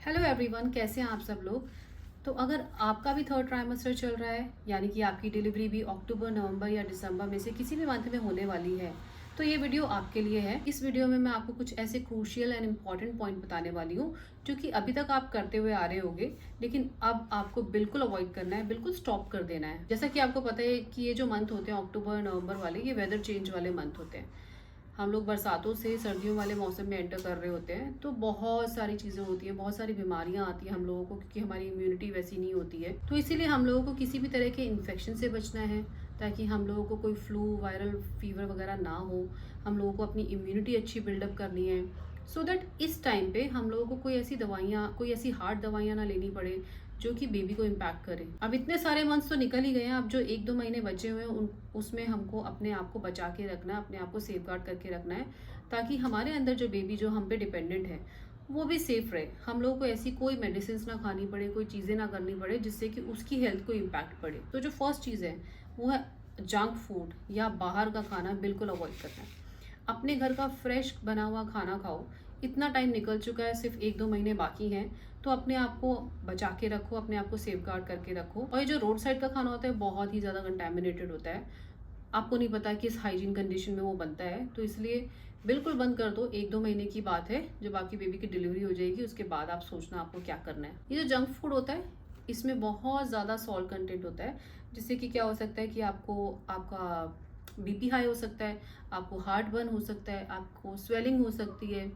Hello everyone, कैसे हैं आप सब लोग। तो अगर आपका भी थर्ड ट्राइमेस्टर चल रहा है, यानी कि आपकी डिलीवरी भी अक्टूबर, नवंबर या दिसंबर में से किसी भी मंथ में होने वाली है, तो ये वीडियो आपके लिए है। इस वीडियो में मैं आपको कुछ ऐसे क्रूशियल एंड इम्पॉर्टेंट पॉइंट बताने वाली हूँ जो कि अभी तक आप करते हुए आ रहे होंगे, लेकिन अब आपको बिल्कुल अवॉइड करना है, बिल्कुल स्टॉप कर देना है। जैसा कि आपको पता है कि ये जो मंथ होते हैं अक्टूबर नवंबर वाले, ये वेदर चेंज वाले मंथ होते हैं। हम लोग बरसातों से सर्दियों वाले मौसम में एंटर कर रहे होते हैं, तो बहुत सारी चीज़ें होती हैं, बहुत सारी बीमारियां आती हैं हम लोगों को, क्योंकि हमारी इम्यूनिटी वैसी नहीं होती है। तो इसीलिए हम लोगों को किसी भी तरह के इन्फेक्शन से बचना है, ताकि हम लोगों को कोई फ्लू, वायरल फीवर वगैरह ना हो। हम लोगों को अपनी इम्यूनिटी अच्छी बिल्डअप करनी है, सो दैट इस टाइम पे हम लोगों को कोई ऐसी दवाइयाँ, कोई ऐसी हार्ड दवाइयाँ ना लेनी पड़े जो कि बेबी को इम्पैक्ट करे। अब इतने सारे मंथ्स तो निकल ही गए हैं, अब जो 1-2 महीने बचे हुए हैं उसमें हमको अपने आप को बचा के रखना है, अपने आप को सेफ गार्ड करके रखना है, ताकि हमारे अंदर जो बेबी जो हम पे डिपेंडेंट है वो भी सेफ रहे। हम लोगों को ऐसी कोई मेडिसिन ना खानी पड़े, कोई चीज़ें ना करनी पड़े जिससे कि उसकी हेल्थ को इम्पैक्ट पड़े। तो जो फर्स्ट चीज़ है वो है जंक फूड या बाहर का खाना बिल्कुल अवॉइड करना है। अपने घर का फ्रेश बना हुआ खाना खाओ। इतना टाइम निकल चुका है, सिर्फ 1-2 महीने बाकी हैं, तो अपने आप को बचा के रखो, अपने आप को सेफ गार्ड करके रखो। और ये जो रोड साइड का खाना होता है बहुत ही ज़्यादा कंटेमिनेटेड होता है, आपको नहीं पता किस हाइजीन कंडीशन में वो बनता है, तो इसलिए बिल्कुल बंद कर दो। 1-2 महीने की बात है, जब आपकी बेबी की डिलीवरी हो जाएगी उसके बाद आप सोचना आपको क्या करना है। ये जो जंक फूड होता है इसमें बहुत ज़्यादा सॉल्ट कंटेंट होता है, जिससे कि क्या हो सकता है कि आपको आपका बीपी हाई हो सकता है, आपको हार्ट बर्न हो सकता है, आपको स्वेलिंग हो सकती है,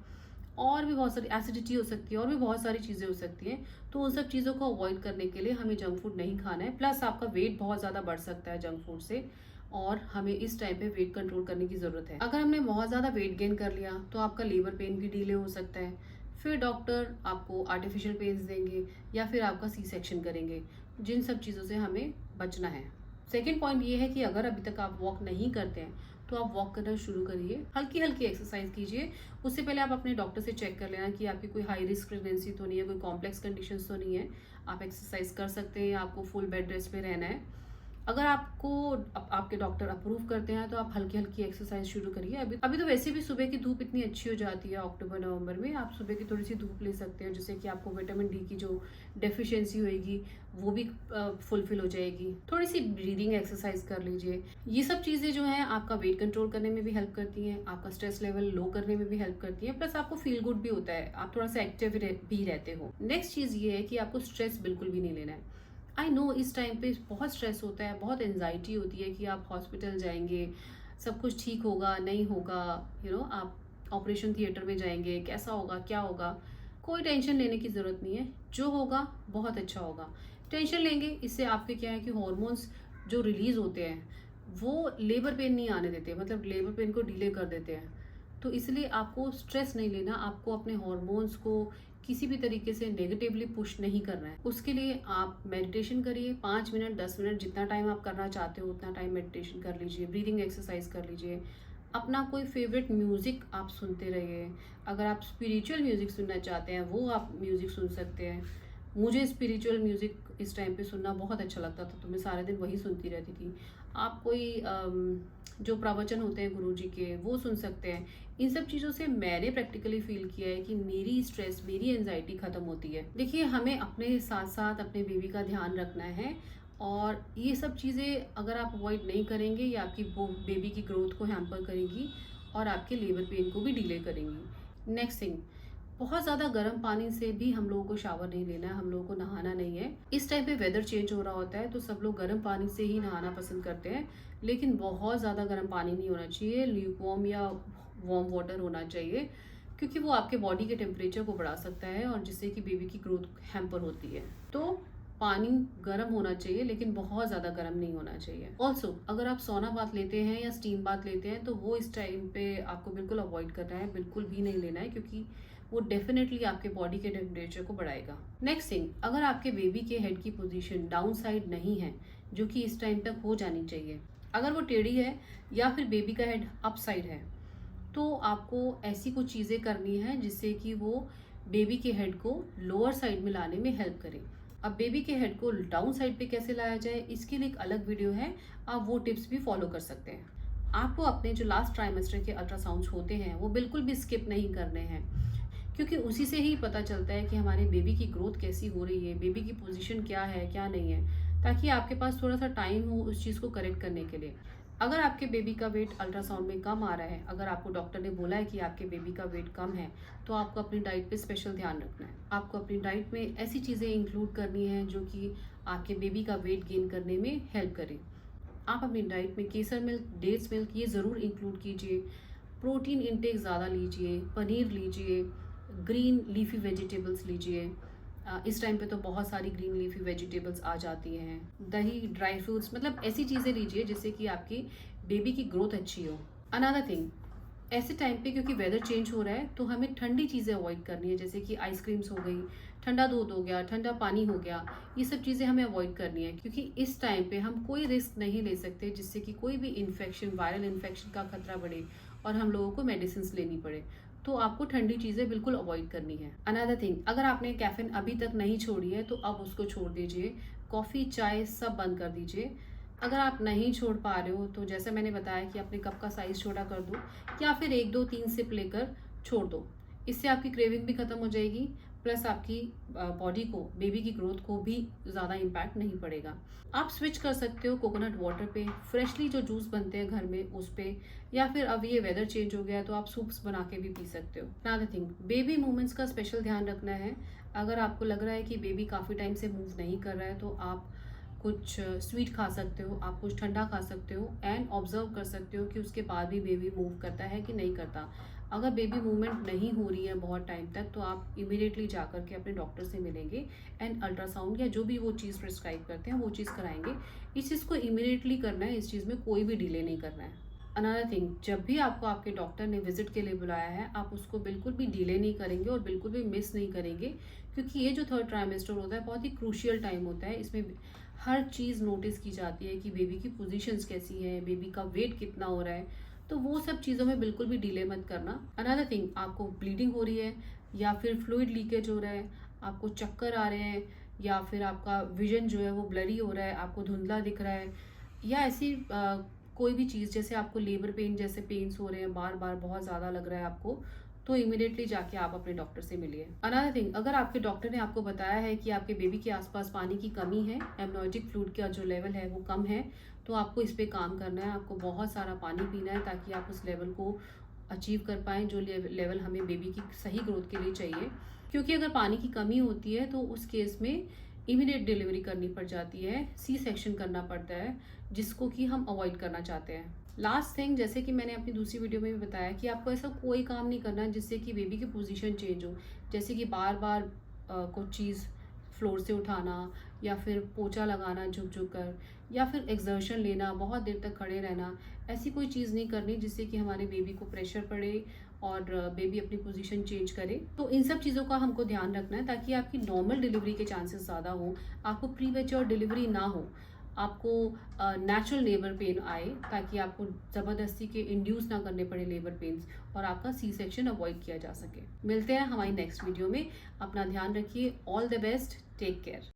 और भी बहुत सारी एसिडिटी हो सकती है, और भी बहुत सारी चीज़ें हो सकती हैं। तो उन सब चीज़ों को अवॉइड करने के लिए हमें जंक फूड नहीं खाना है। प्लस आपका वेट बहुत ज़्यादा बढ़ सकता है जंक फूड से, और हमें इस टाइम पे वेट कंट्रोल करने की ज़रूरत है। अगर हमने बहुत ज़्यादा वेट गेन कर लिया तो आपका लेबर पेन भी डिले हो सकता है, फिर डॉक्टर आपको आर्टिफिशियल पेन्स देंगे या फिर आपका सी सेक्शन करेंगे। जिन सब चीज़ों से हमें बचना है। सेकेंड पॉइंट ये है कि अगर अभी तक आप वॉक नहीं करते हैं तो आप वॉक करना शुरू करिए, हल्की हल्की एक्सरसाइज कीजिए। उससे पहले आप अपने डॉक्टर से चेक कर लेना कि आपकी कोई हाई रिस्क प्रेगनेंसी तो नहीं है, कोई कॉम्प्लेक्स कंडीशंस तो नहीं है। आप एक्सरसाइज कर सकते हैं, आपको फुल बेड रेस्ट पे रहना है। अगर आपको आपके डॉक्टर अप्रूव करते हैं तो आप हल्की हल्की एक्सरसाइज शुरू करिए। अभी तो वैसे भी सुबह की धूप इतनी अच्छी हो जाती है अक्टूबर नवंबर में, आप सुबह की थोड़ी सी धूप ले सकते हैं, जिससे कि आपको विटामिन डी की जो डेफिशिएंसी होएगी वो भी फुलफिल हो जाएगी। थोड़ी सी ब्रीदिंग एक्सरसाइज कर लीजिए। ये सब चीज़ें जो हैं आपका वेट कंट्रोल करने में भी हेल्प करती हैं, आपका स्ट्रेस लेवल लो करने में भी हेल्प करती हैं, प्लस आपको फील गुड भी होता है, आप थोड़ा सा एक्टिव भी रहते हो। नेक्स्ट चीज़ ये है कि आपको स्ट्रेस बिल्कुल भी नहीं लेना है। आई नो इस टाइम पे बहुत स्ट्रेस होता है, बहुत एनजाइटी होती है कि आप हॉस्पिटल जाएंगे, सब कुछ ठीक होगा नहीं होगा, आप ऑपरेशन थिएटर में जाएंगे, कैसा होगा क्या होगा। कोई टेंशन लेने की ज़रूरत नहीं है, जो होगा बहुत अच्छा होगा। टेंशन लेंगे इससे आपके क्या है कि हॉर्मोन्स जो रिलीज होते हैं वो लेबर पेन नहीं आने देते, मतलब लेबर पेन को डिले कर देते हैं। तो इसलिए आपको स्ट्रेस नहीं लेना, आपको अपने हॉर्मोन्स को किसी भी तरीके से नेगेटिवली पुश नहीं करना है। उसके लिए आप मेडिटेशन करिए, 5 मिनट 10 मिनट जितना टाइम आप करना चाहते हो उतना टाइम मेडिटेशन कर लीजिए, ब्रीदिंग एक्सरसाइज कर लीजिए। अपना कोई फेवरेट म्यूजिक आप सुनते रहिए। अगर आप स्पिरिचुअल म्यूजिक सुनना चाहते हैं वो आप म्यूजिक सुन सकते हैं। मुझे स्पिरिचुअल म्यूजिक इस टाइम पे सुनना बहुत अच्छा लगता था, तो मैं सारे दिन वही सुनती रहती थी। आप कोई जो प्रवचन होते हैं गुरु जी के वो सुन सकते हैं। इन सब चीज़ों से मैंने प्रैक्टिकली फील किया है कि मेरी स्ट्रेस, मेरी एंजाइटी खत्म होती है। देखिए, हमें अपने साथ साथ अपने बेबी का ध्यान रखना है, और ये सब चीज़ें अगर आप अवॉइड नहीं करेंगे ये आपकी बेबी की ग्रोथ को हैम्पर करेंगी और आपके लेबर पेन को भी डिले करेंगी। नेक्स्ट थिंग, बहुत ज़्यादा गर्म पानी से भी हम लोगों को शावर नहीं लेना है, हम लोगों को नहाना नहीं है। इस टाइम पे वेदर चेंज हो रहा होता है तो सब लोग गर्म पानी से ही नहाना पसंद करते हैं, लेकिन बहुत ज़्यादा गर्म पानी नहीं होना चाहिए, ल्यूकवार्म या वार्म वाटर होना चाहिए, क्योंकि वो आपके बॉडी के टेम्परेचर को बढ़ा सकता है और जिससे कि बेबी की ग्रोथ हैम्पर होती है। तो पानी गर्म होना चाहिए, लेकिन बहुत ज़्यादा गर्म नहीं होना चाहिए। ऑल्सो अगर आप सोना बाथ लेते हैं या स्टीम बाथ लेते हैं तो वो इस टाइम पे आपको बिल्कुल अवॉइड करना है, बिल्कुल भी नहीं लेना है, क्योंकि वो डेफिनेटली आपके बॉडी के टेम्परेचर को बढ़ाएगा। नेक्स्ट थिंग, अगर आपके बेबी के हेड की पोजीशन डाउन साइड नहीं है, जो कि इस टाइम तक हो जानी चाहिए, अगर वो टेढ़ी है या फिर बेबी का हेड अप साइड है, तो आपको ऐसी कुछ चीज़ें करनी है जिससे कि वो बेबी के हेड को लोअर साइड में लाने में हेल्प करे। अब बेबी के हेड को डाउन साइड पे कैसे लाया जाए, इसके लिए एक अलग वीडियो है, आप वो टिप्स भी फॉलो कर सकते हैं। आपको अपने जो लास्ट ट्राइमेस्टर के अल्ट्रासाउंड्स होते हैं वो बिल्कुल भी स्किप नहीं करने हैं, क्योंकि उसी से ही पता चलता है कि हमारे बेबी की ग्रोथ कैसी हो रही है, बेबी की पोजीशन क्या है क्या नहीं है, ताकि आपके पास थोड़ा सा टाइम हो उस चीज़ को करेक्ट करने के लिए। अगर आपके बेबी का वेट अल्ट्रासाउंड में कम आ रहा है, अगर आपको डॉक्टर ने बोला है कि आपके बेबी का वेट कम है, तो आपको अपनी डाइट पे स्पेशल ध्यान रखना है। आपको अपनी डाइट में ऐसी चीज़ें इंक्लूड करनी है जो कि आपके बेबी का वेट गेन करने में हेल्प करें। आप अपनी डाइट में केसर मिल्क, डेट्स मिल्क ये ज़रूर इंक्लूड कीजिए। प्रोटीन इंटेक ज़्यादा लीजिए, पनीर लीजिए, ग्रीन लीफी वेजिटेबल्स लीजिए। इस टाइम पे तो बहुत सारी ग्रीन लीफी वेजिटेबल्स आ जाती हैं। दही, ड्राई फ्रूट्स, मतलब ऐसी चीज़ें लीजिए जिससे कि आपकी बेबी की ग्रोथ अच्छी हो। अनदर थिंग, ऐसे टाइम पे क्योंकि वेदर चेंज हो रहा है तो हमें ठंडी चीज़ें अवॉइड करनी है, जैसे कि आइसक्रीम्स हो गई, ठंडा दूध हो गया, ठंडा पानी हो गया। ये सब चीज़ें हमें अवॉइड करनी है क्योंकि इस टाइम पे हम कोई रिस्क नहीं ले सकते जिससे कि कोई भी इन्फेक्शन, वायरल इन्फेक्शन का खतरा बढ़े और हम लोगों को मेडिसिन लेनी पड़े। तो आपको ठंडी चीज़ें बिल्कुल अवॉइड करनी है। अनदर थिंग, अगर आपने कैफीन अभी तक नहीं छोड़ी है तो अब उसको छोड़ दीजिए। कॉफ़ी, चाय सब बंद कर दीजिए। अगर आप नहीं छोड़ पा रहे हो तो जैसे मैंने बताया कि अपने कप का साइज़ छोटा कर दो या फिर 1 2 3 सिप लेकर छोड़ दो। इससे आपकी क्रेविंग भी ख़त्म हो जाएगी, प्लस आपकी बॉडी को, बेबी की ग्रोथ को भी ज़्यादा इम्पैक्ट नहीं पड़ेगा। आप स्विच कर सकते हो कोकोनट वाटर पे, फ्रेशली जो जूस बनते हैं घर में उस पे, या फिर अब ये वेदर चेंज हो गया है तो आप सूप्स बना के भी पी सकते हो। अनदर थिंग, बेबी मूवमेंट्स का स्पेशल ध्यान रखना है। अगर आपको लग रहा है कि बेबी काफ़ी टाइम से मूव नहीं कर रहा है तो आप कुछ स्वीट खा सकते हो, आप कुछ ठंडा खा सकते हो एंड ऑब्जर्व कर सकते हो कि उसके बाद भी बेबी मूव करता है कि नहीं करता। अगर बेबी मूवमेंट नहीं हो रही है बहुत टाइम तक तो आप इमीडिएटली जा कर के अपने डॉक्टर से मिलेंगे एंड अल्ट्रासाउंड या जो भी वो चीज़ प्रिस्क्राइब करते हैं वो चीज़ कराएंगे। इस चीज़ को इमीडिएटली करना है, इस चीज़ में कोई भी डिले नहीं करना है। अनदर थिंग, जब भी आपको आपके डॉक्टर ने विजिट के लिए बुलाया है आप उसको बिल्कुल भी डिले नहीं करेंगे और बिल्कुल भी मिस नहीं करेंगे, क्योंकि ये जो थर्ड ट्राइमेस्टर होता है बहुत ही क्रूशियल टाइम होता है। इसमें हर चीज़ नोटिस की जाती है कि बेबी की पोजीशंस कैसी है, बेबी का वेट कितना हो रहा है, तो वो सब चीज़ों में बिल्कुल भी डिले मत करना। अनदर थिंग, आपको ब्लीडिंग हो रही है या फिर फ्लूइड लीकेज हो रहा है, आपको चक्कर आ रहे हैं या फिर आपका विजन जो है वो ब्लरी हो रहा है, आपको धुंधला दिख रहा है, या ऐसी कोई भी चीज़, जैसे आपको लेबर पेन जैसे पेन्स हो रहे हैं, बार बार बहुत ज़्यादा लग रहा है आपको, तो इमीडिएटली जाके आप अपने डॉक्टर से मिलिए। अनदर थिंग, अगर आपके डॉक्टर ने आपको बताया है कि आपके बेबी के आसपास पानी की कमी है, एमनाइटिक फ्लूइड का जो लेवल है वो कम है, तो आपको इस पे काम करना है। आपको बहुत सारा पानी पीना है ताकि आप उस लेवल को अचीव कर पाएँ जो लेवल हमें बेबी की सही ग्रोथ के लिए चाहिए। क्योंकि अगर पानी की कमी होती है तो उस केस में इमीडिएट डिलीवरी करनी पड़ जाती है, सी सेक्शन करना पड़ता है, जिसको कि हम अवॉइड करना चाहते हैं। लास्ट थिंग, जैसे कि मैंने अपनी दूसरी वीडियो में भी बताया कि आपको ऐसा कोई काम नहीं करना है जिससे कि बेबी की पोजीशन चेंज हो, जैसे कि बार बार कुछ चीज़ फ्लोर से उठाना या फिर पोछा लगाना झुक झुक कर, या फिर एक्सर्शन लेना, बहुत देर तक खड़े रहना। ऐसी कोई चीज़ नहीं करनी जिससे कि हमारे बेबी को प्रेशर पड़े और बेबी अपनी पोजीशन चेंज करे। तो इन सब चीज़ों का हमको ध्यान रखना है ताकि आपकी नॉर्मल डिलीवरी के चांसेस ज़्यादा हो, आपको प्रीमेच्योर डिलीवरी ना हो, आपको नेचुरल लेबर पेन आए, ताकि आपको ज़बरदस्ती के इंड्यूस ना करने पड़े लेबर पेन्स और आपका सी सेक्शन अवॉइड किया जा सके। मिलते हैं हमारी नेक्स्ट वीडियो में। अपना ध्यान रखिए। All the best, take care.